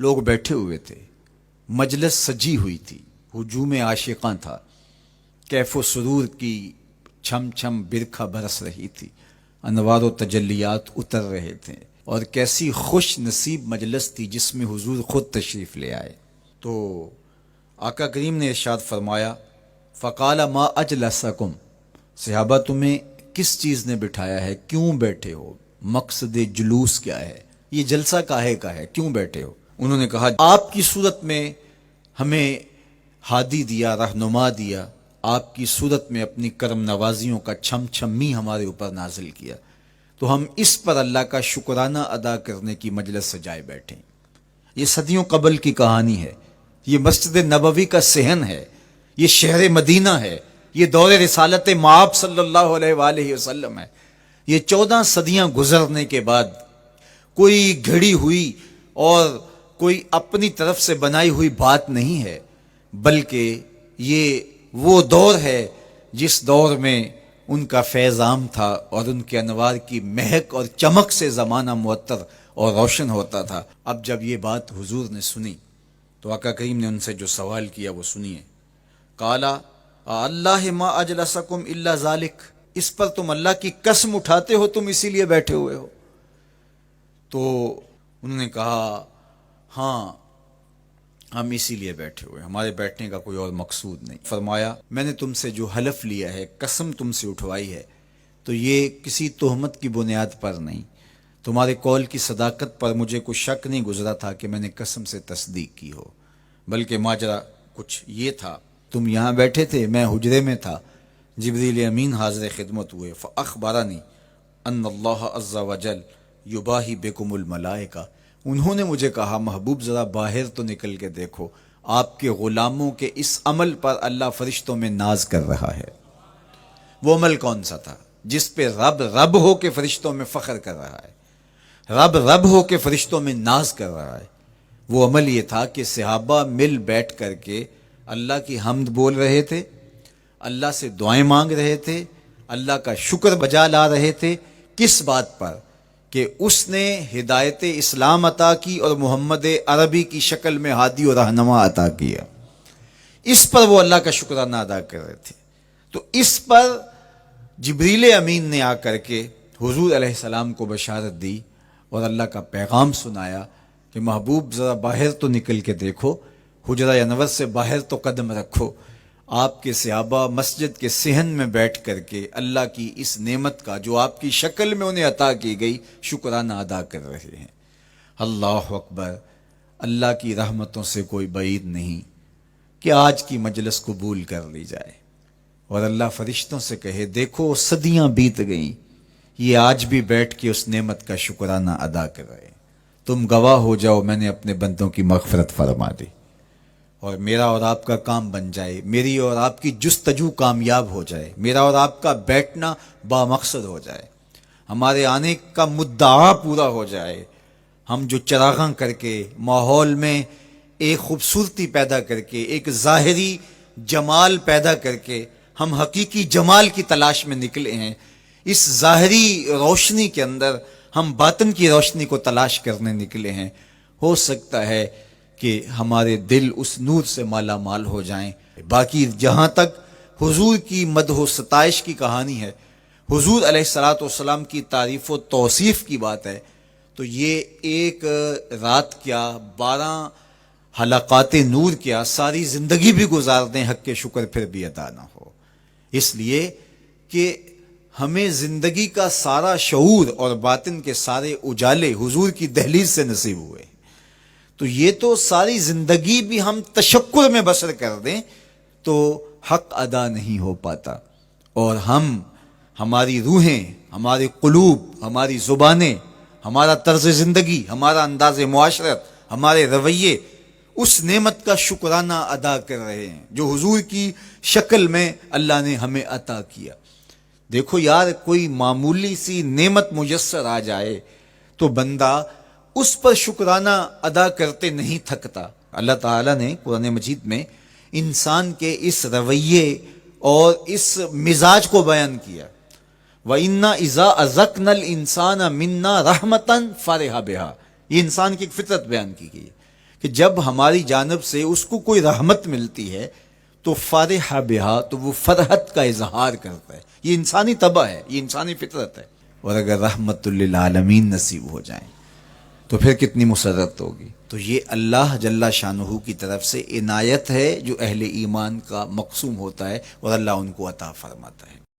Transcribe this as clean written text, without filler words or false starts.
لوگ بیٹھے ہوئے تھے، مجلس سجی ہوئی تھی، ہجوم عاشقاں تھا، کیف و سرور کی چھم چھم برکھا برس رہی تھی، انوار و تجلیات اتر رہے تھے، اور کیسی خوش نصیب مجلس تھی جس میں حضور خود تشریف لے آئے۔ تو آقا کریم نے ارشاد فرمایا، فقال ما اجلسکم، صحابہ تمہیں کس چیز نے بٹھایا ہے، کیوں بیٹھے ہو، مقصد جلوس کیا ہے، یہ جلسہ کاہے کا ہے، کیوں بیٹھے ہو؟ انہوں نے کہا آپ کی صورت میں ہمیں ہادی دیا، رہنما دیا، آپ کی صورت میں اپنی کرم نوازیوں کا چھم چھمی ہمارے اوپر نازل کیا، تو ہم اس پر اللہ کا شکرانہ ادا کرنے کی مجلس سجائے بیٹھے۔ یہ صدیوں قبل کی کہانی ہے، یہ مسجد نبوی کا صحن ہے، یہ شہر مدینہ ہے، یہ دور رسالت مآب صلی اللہ علیہ وآلہ وسلم ہے۔ یہ 14 صدیاں گزرنے کے بعد کوئی گھڑی ہوئی اور کوئی اپنی طرف سے بنائی ہوئی بات نہیں ہے، بلکہ یہ وہ دور ہے جس دور میں ان کا فیض عام تھا اور ان کے انوار کی مہک اور چمک سے زمانہ معطر اور روشن ہوتا تھا۔ اب جب یہ بات حضور نے سنی تو آقا کریم نے ان سے جو سوال کیا وہ سنیے۔ قالا اللہ ما اجلسکم الا ذالک، اس پر تم اللہ کی قسم اٹھاتے ہو تم اسی لیے بیٹھے ہوئے ہو؟ تو انہوں نے کہا ہاں ہم اسی لیے بیٹھے ہوئے، ہمارے بیٹھنے کا کوئی اور مقصود نہیں۔ فرمایا میں نے تم سے جو حلف لیا ہے، قسم تم سے اٹھوائی ہے، تو یہ کسی تہمت کی بنیاد پر نہیں، تمہارے قول کی صداقت پر مجھے کوئی شک نہیں گزرا تھا کہ میں نے قسم سے تصدیق کی ہو، بلکہ ماجرا کچھ یہ تھا، تم یہاں بیٹھے تھے، میں حجرے میں تھا، جبریل امین حاضر خدمت ہوئے، فاخبرنی ان اللہ عز وجل یباہی بکم الملائکہ، انہوں نے مجھے کہا محبوب ذرا باہر تو نکل کے دیکھو، آپ کے غلاموں کے اس عمل پر اللہ فرشتوں میں ناز کر رہا ہے۔ وہ عمل کون سا تھا جس پہ رب رب ہو کے فرشتوں میں فخر کر رہا ہے، رب رب ہو کے فرشتوں میں ناز کر رہا ہے؟ وہ عمل یہ تھا کہ صحابہ مل بیٹھ کر کے اللہ کی حمد بول رہے تھے، اللہ سے دعائیں مانگ رہے تھے، اللہ کا شکر بجا لا رہے تھے۔ کس بات پر؟ کہ اس نے ہدایت اسلام عطا کی اور محمد عربی کی شکل میں ہادی و رہنما عطا کیا، اس پر وہ اللہ کا شکرانہ ادا کر رہے تھے۔ تو اس پر جبریل امین نے آ کر کے حضور علیہ السلام کو بشارت دی اور اللہ کا پیغام سنایا کہ محبوب ذرا باہر تو نکل کے دیکھو، حجرہ انور سے باہر تو قدم رکھو، آپ کے صحابہ مسجد کے صحن میں بیٹھ کر کے اللہ کی اس نعمت کا جو آپ کی شکل میں انہیں عطا کی گئی شکرانہ ادا کر رہے ہیں۔ اللہ اکبر، اللہ کی رحمتوں سے کوئی بعید نہیں کہ آج کی مجلس قبول کر لی جائے اور اللہ فرشتوں سے کہے دیکھو صدیاں بیت گئیں، یہ آج بھی بیٹھ کے اس نعمت کا شکرانہ ادا کر رہے ہیں، تم گواہ ہو جاؤ میں نے اپنے بندوں کی مغفرت فرما دی اور میرا اور آپ کا کام بن جائے، میری اور آپ کی جستجو کامیاب ہو جائے، میرا اور آپ کا بیٹھنا بامقصد ہو جائے، ہمارے آنے کا مدعا پورا ہو جائے، ہم جو چراغاں کر کے ماحول میں ایک خوبصورتی پیدا کر کے، ایک ظاہری جمال پیدا کر کے ہم حقیقی جمال کی تلاش میں نکلے ہیں، اس ظاہری روشنی کے اندر ہم باطن کی روشنی کو تلاش کرنے نکلے ہیں، ہو سکتا ہے کہ ہمارے دل اس نور سے مالا مال ہو جائیں۔ باقی جہاں تک حضور کی مدح و ستائش کی کہانی ہے، حضور علیہ السلام کی تعریف و توصیف کی بات ہے، تو یہ ایک رات کیا 12 حلقات نور کیا ساری زندگی بھی گزار دیں حق کے شکر پھر بھی ادا نہ ہو، اس لیے کہ ہمیں زندگی کا سارا شعور اور باطن کے سارے اجالے حضور کی دہلیز سے نصیب ہوئے، تو یہ تو ساری زندگی بھی ہم تشکر میں بسر کر دیں تو حق ادا نہیں ہو پاتا، اور ہماری روحیں، ہمارے قلوب، ہماری زبانیں، ہمارا طرز زندگی، ہمارا انداز معاشرت، ہمارے رویے اس نعمت کا شکرانہ ادا کر رہے ہیں جو حضور کی شکل میں اللہ نے ہمیں عطا کیا۔ دیکھو یار، کوئی معمولی سی نعمت میسر آ جائے تو بندہ اس پر شکرانہ ادا کرتے نہیں تھکتا۔ اللہ تعالیٰ نے قرآن مجید میں انسان کے اس رویے اور اس مزاج کو بیان کیا، وَإِنَّا إِذَا أَذَقْنَا الْإِنسَانَ مِنَّا رَحْمَةً فَرِحَ بِهَا، یہ انسان کی ایک فطرت بیان کی گئی کہ جب ہماری جانب سے اس کو کوئی رحمت ملتی ہے تو فرح بہا، تو وہ فرحت کا اظہار کرتا ہے. یہ انسانی طبع ہے، یہ انسانی فطرت ہے. اور اگر رحمت للعالمین نصیب ہو جائیں تو پھر کتنی مسرت ہوگی. تو یہ اللہ جل شانہ کی طرف سے عنایت ہے جو اہل ایمان کا مقسوم ہوتا ہے اور اللہ ان کو عطا فرماتا ہے.